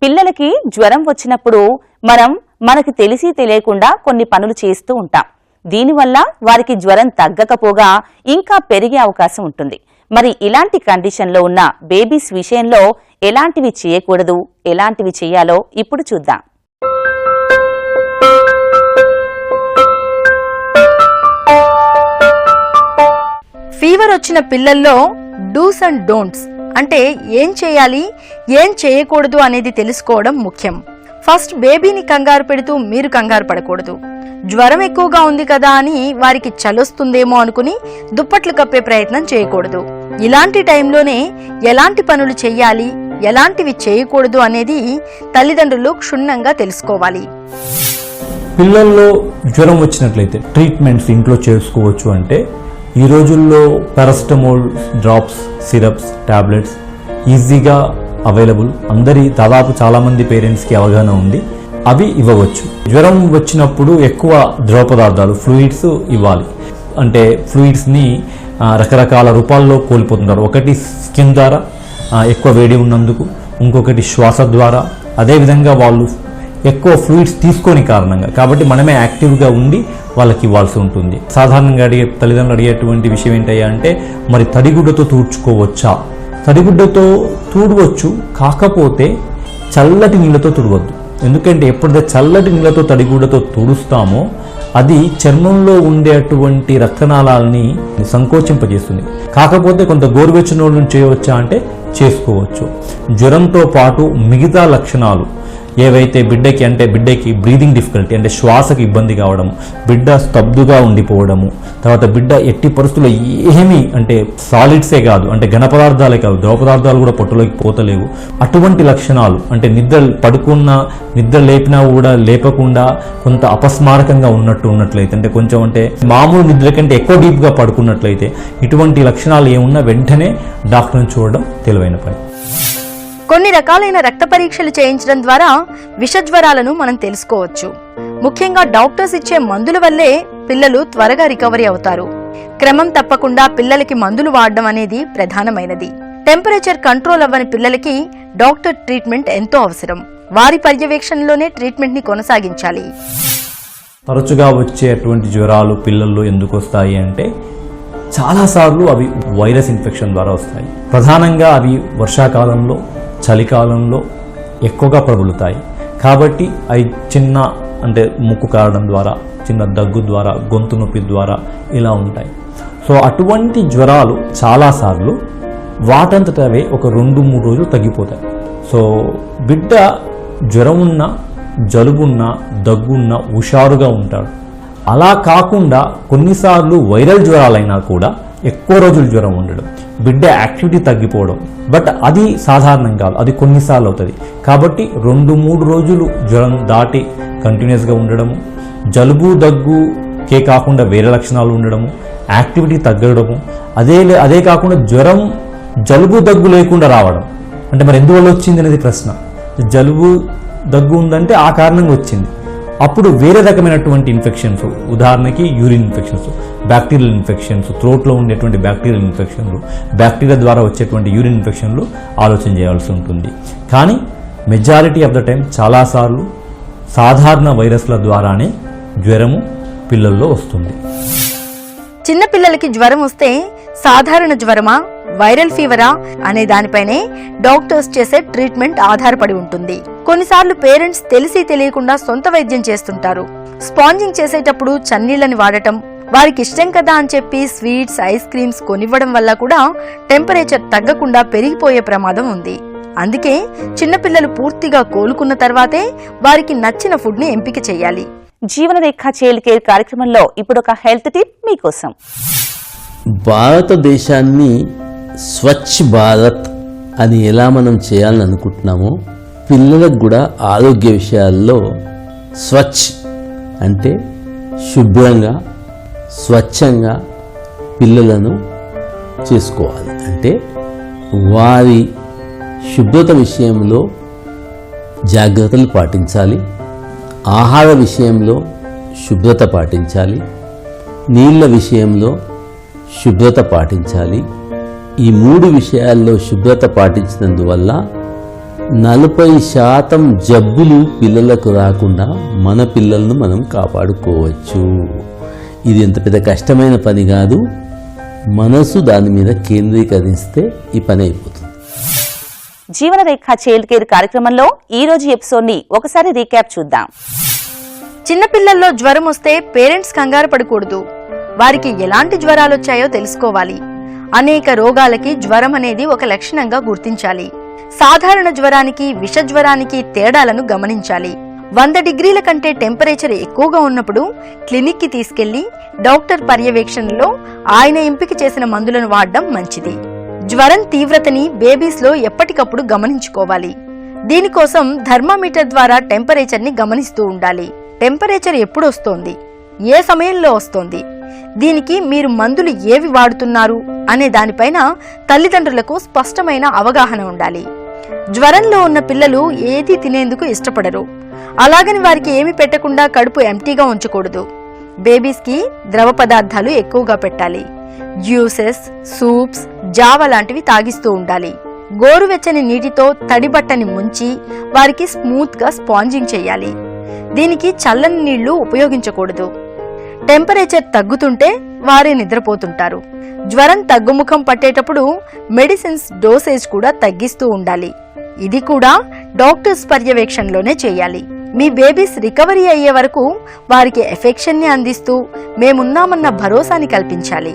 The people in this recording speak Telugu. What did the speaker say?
పిల్లలకి జ్వరం వచ్చినప్పుడు మనకి తెలిసి తెలియకుండా కొన్ని పనులు చేస్తూ ఉంటాం. దీనివల్ల వారికి జ్వరం తగ్గకపోగా ఇంకా పెరిగే అవకాశం ఉంటుంది. మరి ఇలాంటి కండిషన్లో ఉన్న బేబీస్ విషయంలో ఎలాంటివి చేయకూడదు, ఎలాంటివి చేయాలో ఇప్పుడు చూద్దాం. ఫీవర్ వచ్చిన పిల్లల్లో డూస్ అండ్ డోంట్స్ అంటే ఏం చేయాలి, ఏం చేయకూడదు అనేది తెలుసుకోవడం ముఖ్యం. ఫస్ట్, బేబీని కంగారు పెడుతూ మీరు కంగారు పడకూడదు. జ్వరం ఎక్కువగా ఉంది కదా అని వారికి చలొస్తుందేమో అనుకుని దుప్పట్లు కప్పే ప్రయత్నం చేయకూడదు. ఇలాంటి టైంలోనే ఎలాంటి పనులు చెయ్యాలి, ఎలాంటివి చేయకూడదు అనేది తల్లిదండ్రులు క్షుణ్ణంగా తెలుసుకోవాలి. పిల్లల్లో జ్వరం వచ్చినట్లయితే ట్రీట్మెంట్స్ ఇంట్లో చేసుకోవచ్చు. అంటే ఈ రోజుల్లో పారాసిటమోల్ డ్రాప్స్, సిరప్స్, టాబ్లెట్స్ ఈజీగా అవైలబుల్. దాదాపు చాలామంది పేరెంట్స్కి అవగాహన ఉంది, అవి ఇవ్వవచ్చు. జ్వరం వచ్చినప్పుడు ఎక్కువ ద్రవ పదార్థాలు, ఫ్లూయిడ్స్ ఇవ్వాలి. అంటే ఫ్లూయిడ్స్ని రకరకాల రూపాల్లో కోల్పోతున్నారు. ఒకటి స్కిన్ ద్వారా ఎక్కువ వేడి ఉన్నందుకు, ఇంకొకటి శ్వాస ద్వారా, అదేవిధంగా వాళ్ళు ఎక్కువ ఫ్లూయిడ్స్ తీసుకోని కారణంగా. కాబట్టి మనమే యాక్టివ్గా ఉండి వాళ్ళకి ఇవ్వాల్సి ఉంటుంది. సాధారణంగా తల్లిదండ్రులు అడిగేటువంటి విషయం ఏంటయ్యా అంటే, మరి తడిగుడ్డతో తుడుచుకోవచ్చా? తడిగుడ్డతో తుడవచ్చు, కాకపోతే చల్లటి నీళ్ళతో తుడవద్దు. ఎందుకంటే ఎప్పుడైతే చల్లటి నీళ్ళతో తడిగుడ్డతో తుడుస్తామో అది చర్మంలో ఉండేటువంటి రక్తనాళాలని సంకోచింపజేస్తుంది. కాకపోతే కొంత గోరువెచ్చని నీళ్ళను చేయవచ్చా అంటే చేసుకోవచ్చు. జ్వరంతో పాటు మిగతా లక్షణాలు ఏవైతే బిడ్డకి బ్రీదింగ్ డిఫికల్టీ అంటే శ్వాసకి ఇబ్బంది కావడం, బిడ్డ స్తబ్దుగా ఉండిపోవడము, తర్వాత బిడ్డ ఎట్టి పరిస్థితుల్లో ఏమీ అంటే సాలిడ్సే కాదు, అంటే ఘన పదార్థాలే కాదు, ద్రవ పదార్థాలు కూడా పొట్టలోకి పోతలేవు, అటువంటి లక్షణాలు అంటే నిద్ర లేపినా కూడా లేపకుండా కొంత అపస్మారకంగా ఉన్నట్లయితే, అంటే కొంచెం అంటే మామూలు నిద్ర కంటే ఎక్కువ డీప్గా పడుకున్నట్లయితే, ఇటువంటి లక్షణాలు ఏమున్నా వెంటనే డాక్టర్ని చూడడం తెలివైన పని. కొన్ని రకాలైన రక్త పరీక్షలు చేయించడం ద్వారా విషజ్వరాలను మనం తెలుసుకోవచ్చు. ముఖ్యంగా డాక్టర్స్ ఇచ్చే మందుల వల్లే పిల్లలు త్వరగా రికవరీ అవుతారు. క్రమం తప్పకుండా పిల్లలకి మందులు వాడడం అనేది ప్రధానమైనది. టెంపరేచర్ కంట్రోల్ అవ్వని పిల్లలకి డాక్టర్ ట్రీట్మెంట్ ఎంతో అవసరం. వారి పర్యవేక్షణలోనే ట్రీట్మెంట్ ని కొనసాగించాలి. తరచుగా వచ్చేటువంటి జ్వరాలు పిల్లల్లో ఎందుకు వస్తాయి అంటే, చాలాసార్లు అవి వైరస్ ఇన్ఫెక్షన్ ద్వారా వస్తాయి. ప్రధానంగా అవి వర్షాకాలంలో, చలికాలంలో ఎక్కువగా ప్రబలుతాయి. కాబట్టి అవి చిన్న అంటే ముక్కు కారడం ద్వారా, చిన్న దగ్గు ద్వారా, గొంతు నొప్పి ద్వారా ఇలా ఉంటాయి. సో అటువంటి జ్వరాలు చాలాసార్లు వాటంతటవే ఒక 2-3 రోజులు తగ్గిపోతాయి. సో బిడ్డ జ్వరం ఉన్నా, జలుబున్నా, దగ్గున్నా హుషారుగా ఉంటాడు. అలా కాకుండా కొన్నిసార్లు వైరల్ జ్వరాలైనా కూడా ఎక్కువ రోజులు జ్వరం ఉండడం, బిడ్డ యాక్టివిటీ తగ్గిపోవడం, బట్ అది సాధారణం కాదు, అది కొన్నిసార్లు అవుతుంది. కాబట్టి 2-3 రోజులు జ్వరం దాటి కంటిన్యూస్గా ఉండడము, జలుబు దగ్గుకే కాకుండా వేరే లక్షణాలు ఉండడము, యాక్టివిటీ తగ్గడము, అదే కాకుండా జ్వరం జలుబు దగ్గు లేకుండా రావడం. అంటే మరి ఎందువల్ల వచ్చింది అనేది ప్రశ్న. జలుబు దగ్గు ఉందంటే ఆ కారణంగా వచ్చింది. అప్పుడు వేరే రకమైనటువంటి ఇన్ఫెక్షన్స్, ఉదాహరణకి యూరిన్ ఇన్ఫెక్షన్స్, బ్యాక్టీరియల్ ఇన్ఫెక్షన్స్, థ్రోట్లో ఉండేటువంటి బ్యాక్టీరియల్ ఇన్ఫెక్షన్లు, బ్యాక్టీరియా ద్వారా వచ్చేటువంటి యూరిన్ ఇన్ఫెక్షన్లు ఆలోచన చేయాల్సి ఉంటుంది. కానీ మెజారిటీ ఆఫ్ ద టైం చాలాసార్లు సాధారణ వైరస్ల ద్వారానే జ్వరము పిల్లల్లో వస్తుంది. చిన్న పిల్లలకి జ్వరం వస్తే సాధారణ జ్వరమా, వైరల్ ఫీవరా అనే దానిపైనే డాక్టర్స్ చేసే ట్రీట్మెంట్ ఆధారపడి ఉంటుంది. కొన్నిసార్లు పేరెంట్స్ తెలిసి తెలియకుండా సొంత వైద్యం చేస్తుంటారు. స్పాంజింగ్ చేసేటప్పుడు చన్నీళ్లని వాడటం, వారికి ఇష్టం కదా అని చెప్పి స్వీట్స్, ఐస్ క్రీమ్స్ కొనివ్వడం వల్ల కూడా టెంపరేచర్ తగ్గకుండా పెరిగిపోయే ప్రమాదం ఉంది. అందుకే చిన్నపిల్లలు పూర్తిగా కోలుకున్న తర్వాతే వారికి నచ్చిన ఫుడ్ ని ఎంపిక చేయాలి. జీవనరేఖ చైల్డ్ కేర్ కార్యక్రమంలో ఇప్పుడు ఒక హెల్త్ టిప్ మీకోసం. భారతదేశాన్ని స్వచ్ఛ భారత్ అని ఎలా మనం చేయాలని అనుకుంటున్నామో, పిల్లలకు కూడా ఆరోగ్య విషయాల్లో స్వచ్ఛ అంటే శుభ్రంగా, స్వచ్ఛంగా పిల్లలను చేసుకోవాలి. అంటే వారి శుభ్రత విషయంలో జాగ్రత్తలు పాటించాలి, ఆహార విషయంలో శుభ్రత పాటించాలి, నీళ్ళ విషయంలో శుభ్రత పాటించాలి. ఈ 3 విషయాల్లో శుభ్రత పాటించినందువల్ల 40% జబ్బులు పిల్లలకు రాకుండా మన పిల్లలను మనం కాపాడుకోవచ్చు. ఇది ఎంత పెద్ద కష్టమైన పని కాదు. మనసు దాని మీద కేంద్రీకరిస్తే ఈ పని అయిపోతుంది. జీవనరేఖ చైల్డ్ కేర్ కార్యక్రమంలో ఈ రోజు ఎపిసోడ్ ని ఒకసారి రీక్యాప్ చూద్దాం. చిన్నపిల్లల్లో జ్వరం వస్తే పేరెంట్స్ కంగారు పడకూడదు. వారికి ఎలాంటి జ్వరాలొచ్చాయో తెలుసుకోవాలి. అనేక రోగాలకి జ్వరం అనేది ఒక లక్షణంగా గుర్తించాలి. సాధారణ జ్వరానికి విష జ్వరానికి తేడాలను గమనించాలి. 100 డిగ్రీల కంటే టెంపరేచర్ ఎక్కువగా ఉన్నప్పుడు క్లినిక్ కి తీసుకెళ్లి డాక్టర్ పర్యవేక్షణలో ఆయన ఎంపిక చేసిన మందులను వాడడం మంచిది. జ్వరం తీవ్రతని బేబీస్ లో ఎప్పటికప్పుడు గమనించుకోవాలి. దీనికోసం థర్మామీటర్ ద్వారా టెంపరేచర్ ని గమనిస్తూ ఉండాలి. టెంపరేచర్ ఎప్పుడు వస్తోంది, ఏ సమయంలో వస్తోంది, దీనికి మీరు మందులు ఏవి వాడుతున్నారు అనే దానిపైన తల్లిదండ్రులకు స్పష్టమైన అవగాహన ఉండాలి. జ్వరంలో ఉన్న పిల్లలు ఏది తినేందుకు ఇష్టపడరు. అలాగని వారికి ఏమి పెట్టకుండా కడుపు ఎంటీగా ఉంచకూడదు. బేబీస్ కి ద్రవ పదార్థాలు ఎక్కువగా పెట్టాలి. జ్యూసెస్, సూప్స్, జావ లాంటివి తాగిస్తూ ఉండాలి. గోరువెచ్చని నీటితో తడి బట్టని ముంచి వారికి స్మూత్ గా స్పాంజింగ్ చేయాలి. దీనికి చల్లని నీళ్లు ఉపయోగించకూడదు. టెంపరేచర్ తగ్గుతుంటే వారే నిద్రపోతుంటారు. జ్వరం తగ్గుముఖం పట్టేటప్పుడు మెడిసిన్స్ డోసేజ్ కూడా తగ్గిస్తూ ఉండాలి. ఇది కూడా డాక్టర్స్ పర్యవేక్షణలోనే చేయాలి. మీ బేబీస్ రికవరీ అయ్యే వరకు వారికి ఎఫెక్షన్ ని అందిస్తూ మేమున్నామన్న భరోసాని కల్పించాలి.